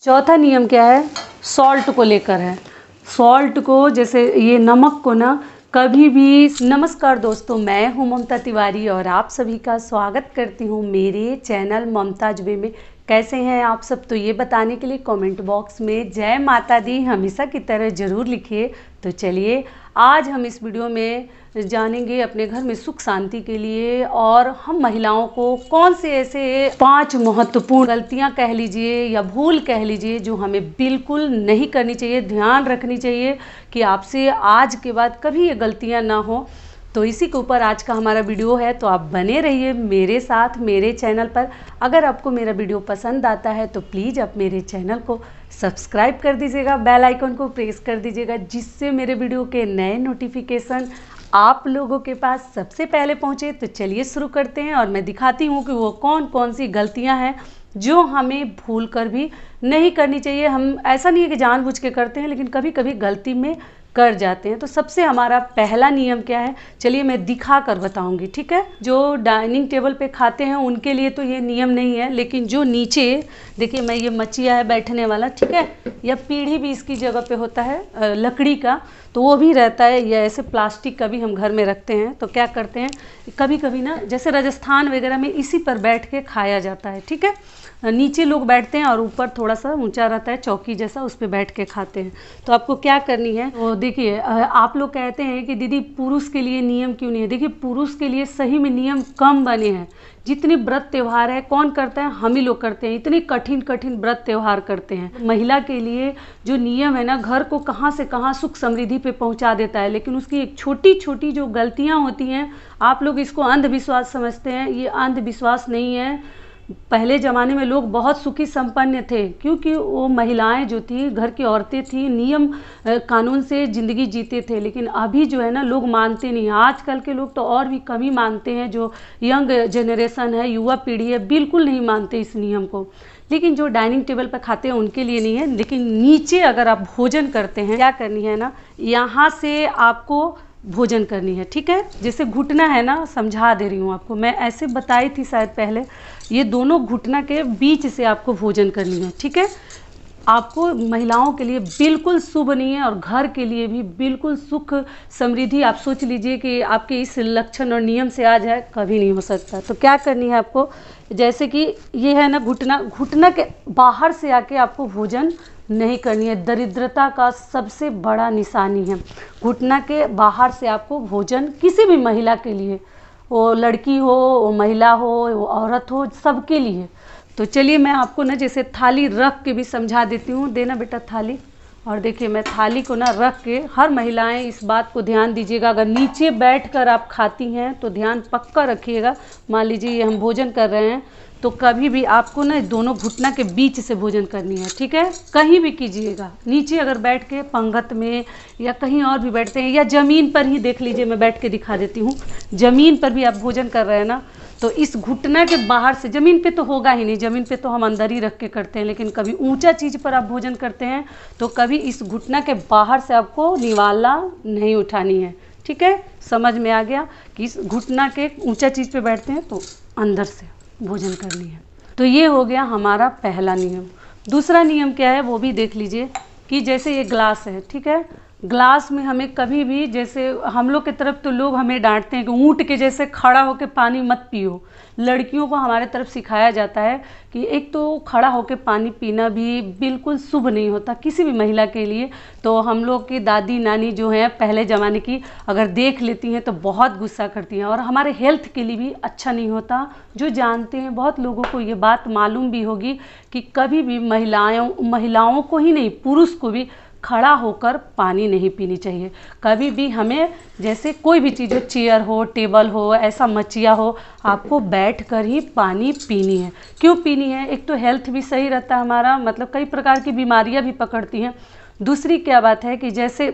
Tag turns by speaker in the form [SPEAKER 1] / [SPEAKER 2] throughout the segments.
[SPEAKER 1] चौथा नियम क्या है, सॉल्ट को लेकर है। सॉल्ट को, जैसे ये नमक को ना कभी भी। नमस्कार दोस्तों, मैं हूँ ममता तिवारी और आप सभी का स्वागत करती हूँ मेरे चैनल ममताज वे में। कैसे हैं आप सब, तो ये बताने के लिए कमेंट बॉक्स में जय माता दी हमेशा की तरह ज़रूर लिखिए। तो चलिए आज हम इस वीडियो में जानेंगे अपने घर में सुख शांति के लिए, और हम महिलाओं को कौन से ऐसे 5 महत्वपूर्ण गलतियां कह लीजिए या भूल कह लीजिए जो हमें बिल्कुल नहीं करनी चाहिए, ध्यान रखनी चाहिए कि आपसे आज के बाद कभी ये गलतियां ना हो। तो इसी के ऊपर आज का हमारा वीडियो है, तो आप बने रहिए मेरे साथ मेरे चैनल पर। अगर आपको मेरा वीडियो पसंद आता है तो प्लीज़ आप मेरे चैनल को सब्सक्राइब कर दीजिएगा, बेल आइकन को प्रेस कर दीजिएगा, जिससे मेरे वीडियो के नए नोटिफिकेशन आप लोगों के पास सबसे पहले पहुंचे। तो चलिए शुरू करते हैं और मैं दिखाती हूं कि वो कौन कौन सी गलतियां हैं जो हमें भूल कर भी नहीं करनी चाहिए। हम ऐसा नहीं है कि जानबूझ के करते हैं, लेकिन कभी कभी गलती में कर जाते हैं। तो सबसे हमारा पहला नियम क्या है, चलिए मैं दिखा कर बताऊंगी, ठीक है। जो डाइनिंग टेबल पे खाते हैं उनके लिए तो ये नियम नहीं है, लेकिन जो नीचे देखिए, मैं ये मचिया है बैठने वाला, ठीक है, या पीढ़ी भी इसकी जगह पे होता है लकड़ी का, तो वो भी रहता है, या ऐसे प्लास्टिक का भी हम घर में रखते हैं। तो क्या करते हैं कभी कभी ना, जैसे राजस्थान वगैरह में इसी पर बैठ के खाया जाता है, ठीक है। नीचे लोग बैठते हैं और ऊपर थोड़ा सा ऊंचा रहता है चौकी जैसा, उस पर बैठ के खाते हैं। तो आपको क्या करनी है, वो देखिए, आप लोग कहते हैं कि दीदी पुरुष के लिए नियम क्यों नहीं है। देखिए, पुरुष के लिए सही में नियम कम बने हैं। जितने व्रत त्यौहार है कौन करता है, हम ही लोग करते हैं। इतने कठिन कठिन व्रत त्यौहार करते हैं। महिला के लिए जो नियम है ना, घर को कहाँ से कहाँ सुख समृद्धि पे पहुँचा देता है, लेकिन उसकी एक छोटी छोटी जो गलतियाँ होती हैं, आप लोग इसको अंधविश्वास समझते हैं। ये अंधविश्वास नहीं है। पहले ज़माने में लोग बहुत सुखी संपन्न थे, क्योंकि वो महिलाएं जो थी, घर की औरतें थी, नियम कानून से ज़िंदगी जीते थे। लेकिन अभी जो है ना, लोग मानते नहीं। आजकल के लोग तो और भी कम ही मानते हैं। जो यंग जनरेशन है, युवा पीढ़ी है, बिल्कुल नहीं मानते इस नियम को। लेकिन जो डाइनिंग टेबल पर खाते हैं उनके लिए नहीं है। लेकिन नीचे अगर आप भोजन करते हैं, क्या करनी है ना, यहाँ से आपको भोजन करनी है, ठीक है। जैसे घुटना है ना, समझा दे रही हूँ आपको, मैं ऐसे बताई थी शायद पहले। ये दोनों घुटना के बीच से आपको भोजन करनी है, ठीक है। आपको महिलाओं के लिए बिल्कुल शुभ नहीं है, और घर के लिए भी बिल्कुल सुख समृद्धि, आप सोच लीजिए कि आपके इस लक्षण और नियम से आ जाए, कभी नहीं हो सकता। तो क्या करनी है आपको, जैसे कि ये है ना घुटना, घुटना के बाहर से आके आपको भोजन नहीं करनी है। दरिद्रता का सबसे बड़ा निशानी है। घुटना के बाहर से आपको भोजन, किसी भी महिला के लिए, वो लड़की हो, वो महिला हो, वो औरत हो, सबके लिए। तो चलिए मैं आपको ना जैसे थाली रख के भी समझा देती हूँ। देना बेटा थाली। और देखिए, मैं थाली को ना रख के, हर महिलाएं इस बात को ध्यान दीजिएगा। अगर नीचे बैठकर आप खाती हैं तो ध्यान पक्का रखिएगा। मान लीजिए ये हम भोजन कर रहे हैं, तो कभी भी आपको ना दोनों घुटना के बीच से भोजन करनी है, ठीक है। कहीं भी कीजिएगा, नीचे अगर बैठ के पंगत में या कहीं और भी बैठते हैं, या ज़मीन पर ही देख लीजिए, मैं बैठ के दिखा देती हूँ। ज़मीन पर भी आप भोजन कर रहे हैं ना, तो इस घुटना के बाहर से, ज़मीन पे तो होगा ही नहीं, ज़मीन पे तो हम अंदर ही रख के करते हैं। लेकिन कभी ऊंचा चीज़ पर आप भोजन करते हैं तो कभी इस घुटना के बाहर से आपको निवाला नहीं उठानी है, ठीक है। समझ में आ गया कि इस घुटना के ऊंचा चीज़ पे बैठते हैं तो अंदर से भोजन करनी है। तो ये हो गया हमारा पहला नियम। दूसरा नियम क्या है वो भी देख लीजिए, कि जैसे ये ग्लास है, ठीक है। ग्लास में हमें कभी भी, जैसे हम लोग की तरफ तो लोग हमें डांटते हैं कि ऊँट के जैसे खड़ा होकर पानी मत पियो। लड़कियों को हमारे तरफ सिखाया जाता है कि एक तो खड़ा होकर पानी पीना भी बिल्कुल शुभ नहीं होता किसी भी महिला के लिए। तो हम लोग की दादी नानी जो हैं पहले ज़माने की, अगर देख लेती हैं तो बहुत गुस्सा करती हैं, और हमारे हेल्थ के लिए भी अच्छा नहीं होता। जो जानते हैं, बहुत लोगों को ये बात मालूम भी होगी कि कभी भी महिलाओं को ही नहीं, पुरुष को भी खड़ा होकर पानी नहीं पीनी चाहिए। कभी भी हमें, जैसे कोई भी चीज़ हो, चेयर हो, टेबल हो, ऐसा मचिया हो, आपको बैठकर ही पानी पीनी है। क्यों पीनी है, एक तो हेल्थ भी सही रहता है हमारा, मतलब कई प्रकार की बीमारियां भी पकड़ती हैं। दूसरी क्या बात है कि जैसे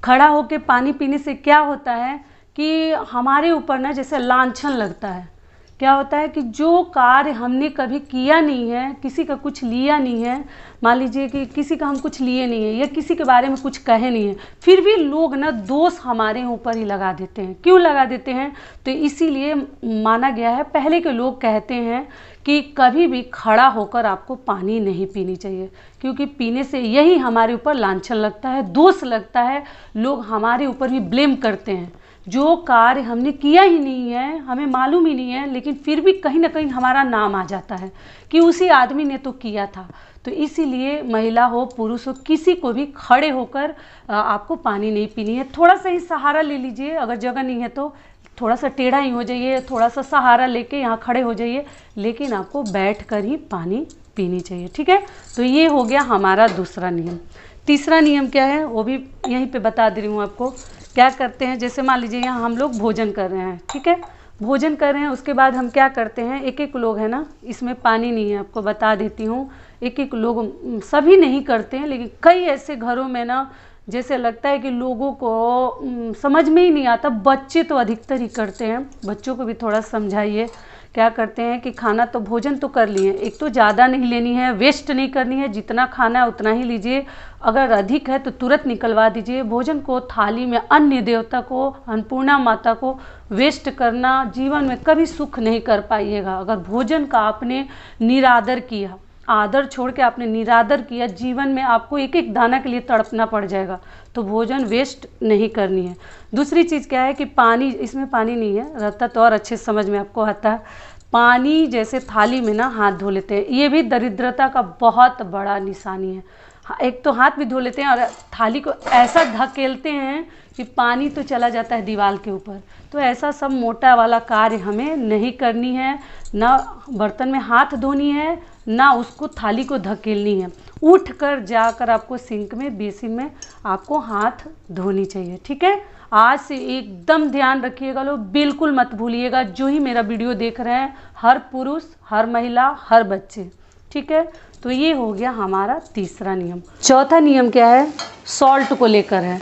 [SPEAKER 1] खड़ा होकर पानी पीने से क्या होता है कि हमारे ऊपर ना जैसे लांछन लगता है। क्या होता है कि जो कार्य हमने कभी किया नहीं है, किसी का कुछ लिया नहीं है, मान लीजिए कि किसी का हम कुछ लिए नहीं है या किसी के बारे में कुछ कहे नहीं है, फिर भी लोग ना दोष हमारे ऊपर ही लगा देते हैं। क्यों लगा देते हैं, तो इसीलिए माना गया है, पहले के लोग कहते हैं कि कभी भी खड़ा होकर आपको पानी नहीं पीनी चाहिए, क्योंकि पीने से यही हमारे ऊपर लांछन लगता है, दोष लगता है, लोग हमारे ऊपर भी ब्लेम करते हैं। जो कार्य हमने किया ही नहीं है, हमें मालूम ही नहीं है, लेकिन फिर भी कहीं ना कहीं हमारा नाम आ जाता है कि उसी आदमी ने तो किया था। तो इसीलिए महिला हो पुरुष हो, किसी को भी खड़े होकर आपको पानी नहीं पीनी है। थोड़ा सा ही सहारा ले लीजिए, अगर जगह नहीं है तो थोड़ा सा टेढ़ा ही हो जाइए, थोड़ा सा सहारा लेके यहाँ खड़े हो जाइए, लेकिन आपको बैठ कर ही पानी पीनी चाहिए। ठीक है, तो ये हो गया हमारा दूसरा नियम। तीसरा नियम क्या है वो भी यहीं पे बता दे रही हूँ आपको। क्या करते हैं, जैसे मान लीजिए यहाँ हम लोग भोजन कर रहे हैं, ठीक है, भोजन कर रहे हैं, उसके बाद हम क्या करते हैं, एक एक लोग है ना, इसमें पानी नहीं है, आपको बता देती हूँ, एक एक लोग, सभी नहीं करते हैं, लेकिन कई ऐसे घरों में ना जैसे लगता है कि लोगों को समझ में ही नहीं आता। बच्चे तो अधिकतर ही करते हैं, बच्चों को भी थोड़ा समझाइए। क्या करते हैं कि खाना तो भोजन तो कर लिए, एक तो ज़्यादा नहीं लेनी है, वेस्ट नहीं करनी है, जितना खाना है उतना ही लीजिए, अगर अधिक है तो तुरंत निकलवा दीजिए। भोजन को थाली में अन्य देवता को, अन्नपूर्णा माता को वेस्ट करना, जीवन में कभी सुख नहीं कर पाइएगा। अगर भोजन का आपने निरादर किया, आदर छोड़ के आपने निरादर किया, जीवन में आपको एक एक दाना के लिए तड़पना पड़ जाएगा। तो भोजन वेस्ट नहीं करनी है। दूसरी चीज़ क्या है कि पानी, इसमें पानी नहीं है, रहता तो और अच्छे समझ में आपको आता है। पानी जैसे थाली में ना हाथ धो लेते हैं, ये भी दरिद्रता का बहुत बड़ा निशानी है। एक तो हाथ भी धो लेते हैं और थाली को ऐसा धकेलते हैं कि पानी तो चला जाता है दीवार के ऊपर। तो ऐसा सब मोटा वाला कार्य हमें नहीं करनी है, ना बर्तन में हाथ धोनी है, ना उसको थाली को धकेलनी है। उठ कर जाकर आपको सिंक में, बेसिन में आपको हाथ धोनी चाहिए। ठीक है, आज से एकदम ध्यान रखिएगा लोग, बिल्कुल मत भूलिएगा। जो ही मेरा वीडियो देख रहे हैं, हर पुरुष, हर महिला, हर बच्चे, ठीक है। तो ये हो गया हमारा तीसरा नियम। चौथा नियम क्या है, सॉल्ट को लेकर है।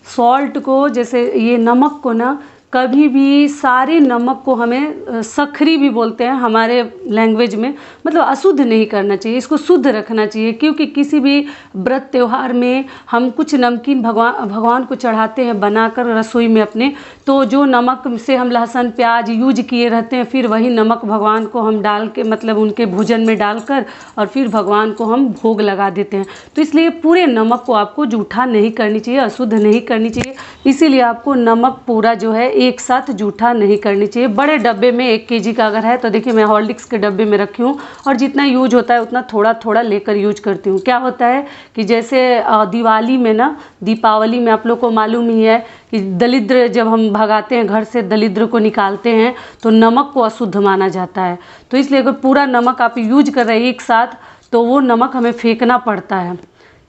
[SPEAKER 1] सॉल्ट को, जैसे ये नमक को ना, कभी भी सारे नमक को हमें सखरी भी बोलते हैं हमारे लैंग्वेज में, मतलब अशुद्ध नहीं करना चाहिए, इसको शुद्ध रखना चाहिए। क्योंकि किसी भी व्रत त्यौहार में हम कुछ नमकीन भगवान को चढ़ाते हैं बनाकर रसोई में अपने, तो जो नमक से हम लहसुन प्याज यूज किए रहते हैं, फिर वही नमक भगवान को हम डाल के, मतलब उनके भोजन में डालकर, और फिर भगवान को हम भोग लगा देते हैं। तो इसलिए पूरे नमक को आपको जूठा नहीं करनी चाहिए, अशुद्ध नहीं करनी चाहिए। इसीलिए आपको नमक पूरा जो है एक साथ जूठा नहीं करनी चाहिए। बड़े डब्बे में 1 kg का अगर है तो देखिए मैं हॉर्लिक्स के डब्बे में रखी हूँ, और जितना यूज होता है उतना थोड़ा थोड़ा लेकर यूज करती हूँ। क्या होता है कि जैसे दिवाली में ना, दीपावली में आप लोग को मालूम ही है कि दरिद्र जब हम भगाते हैं घर से, दरिद्र को निकालते हैं, तो नमक को अशुद्ध माना जाता है। तो इसलिए अगर पूरा नमक आप यूज कर रहे हैं एक साथ, तो वो नमक हमें फेंकना पड़ता है,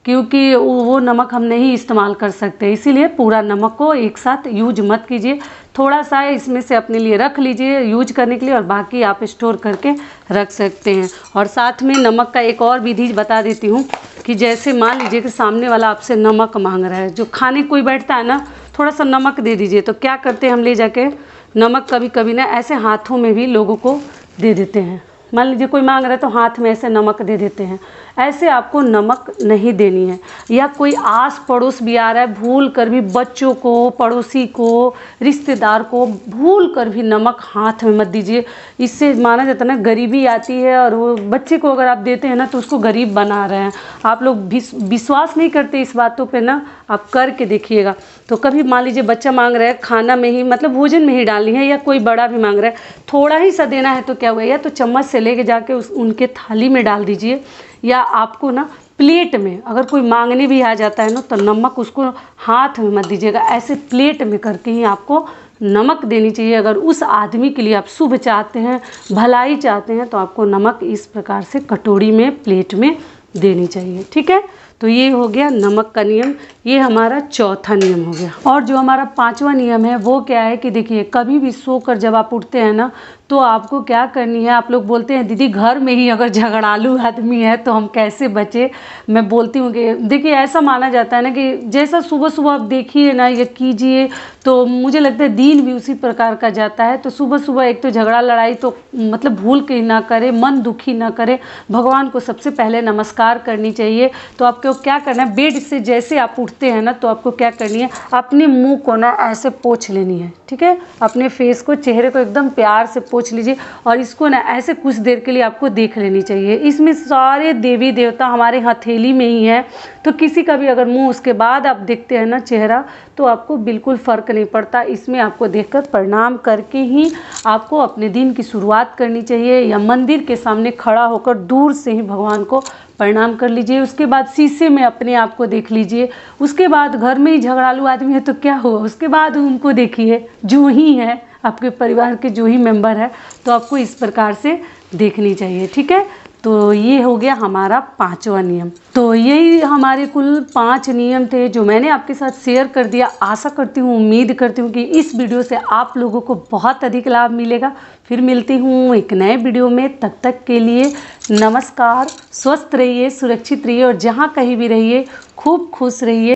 [SPEAKER 1] क्योंकि वो नमक हम नहीं इस्तेमाल कर सकते। इसीलिए पूरा नमक को एक साथ यूज मत कीजिए, थोड़ा सा इसमें से अपने लिए रख लीजिए यूज करने के लिए, और बाकी आप स्टोर करके रख सकते हैं। और साथ में नमक का एक और विधि बता देती हूँ कि जैसे मान लीजिए कि सामने वाला आपसे नमक मांग रहा है, जो खाने कोई बैठता है ना, थोड़ा सा नमक दे दीजिए। तो क्या करते हैं हम ले जाके नमक कभी कभी ना ऐसे हाथों में भी लोगों को दे देते हैं। मान लीजिए कोई मांग रहा है तो हाथ में ऐसे नमक दे देते हैं। ऐसे आपको नमक नहीं देनी है। या कोई आस पड़ोस भी आ रहा है, भूल कर भी बच्चों को, पड़ोसी को, रिश्तेदार को भूल कर भी नमक हाथ में मत दीजिए। इससे माना जाता है ना गरीबी आती है, और वो बच्चे को अगर आप देते हैं ना तो उसको गरीब बना रहे हैं। आप लोग विश्वास नहीं करते इस बातों पे ना, आप करके देखिएगा। तो कभी मान लीजिए बच्चा मांग रहा है खाना में ही, मतलब भोजन में ही डालनी है, या कोई बड़ा भी मांग रहा है, थोड़ा ही सा देना है, तो क्या हुआ, या तो चम्मच से लेके जाके उनके थाली में डाल दीजिए, या आपको ना प्लेट में, अगर कोई मांगने भी आ जाता है ना, तो नमक उसको हाथ में मत दीजिएगा, ऐसे प्लेट में करके ही आपको नमक देनी चाहिए। अगर उस आदमी के लिए आप शुभ चाहते हैं, भलाई चाहते हैं, तो आपको नमक इस प्रकार से कटोरी में, प्लेट में देनी चाहिए। ठीक है, तो ये हो गया नमक का नियम, ये हमारा चौथा नियम हो गया। और जो हमारा पांचवा नियम है वो क्या है कि देखिए, कभी भी सोकर जब आप उठते हैं ना, तो आपको क्या करनी है, आप लोग बोलते हैं दीदी घर में ही अगर झगड़ालू आदमी है तो हम कैसे बचे। मैं बोलती हूँ कि देखिए, ऐसा माना जाता है ना कि जैसा सुबह सुबह आप देखिए ना या कीजिए, तो मुझे लगता है दिन भी उसी प्रकार का जाता है। तो सुबह सुबह एक तो झगड़ा लड़ाई तो मतलब भूल के ही ना करे, मन दुखी ना करे, भगवान को सबसे पहले नमस्कार करनी चाहिए। तो आपको क्या करना है, बेड से जैसे आप उठते हैं ना, तो आपको क्या करनी है, अपने मुंह को ना ऐसे पोंछ लेनी है। ठीक ठीक है। अपने फेस को, चेहरे को एकदम प्यार से पोंछ लीजिए और इसको ना ऐसे कुछ देर के लिए आपको देख लेनी चाहिए। इसमें सारे देवी देवता हमारे हथेली में ही है, तो किसी का भी अगर मुंह उसके बाद आप देखते हैं ना चेहरा, तो आपको बिल्कुल फ़र्क नहीं पड़ता। इसमें आपको देखकर प्रणाम करके ही आपको अपने दिन की शुरुआत करनी चाहिए, या मंदिर के सामने खड़ा होकर दूर से ही भगवान को प्रणाम कर लीजिए। उसके बाद शीशे में अपने आप को देख लीजिए। उसके बाद घर में ही झगड़ालू आदमी है तो क्या हुआ, उसके बाद उनको देखिए, जो ही है आपके परिवार के जो ही मेंबर है, तो आपको इस प्रकार से देखनी चाहिए, ठीक है। तो ये हो गया हमारा 5वां नियम। तो यही हमारे कुल 5 नियम थे जो मैंने आपके साथ शेयर कर दिया। आशा करती हूँ, उम्मीद करती हूँ कि इस वीडियो से आप लोगों को बहुत अधिक लाभ मिलेगा। फिर मिलती हूँ एक नए वीडियो में, तब तक के लिए नमस्कार। स्वस्थ रहिए, सुरक्षित रहिए और जहाँ कहीं भी रहिए खूब खुश रहिए।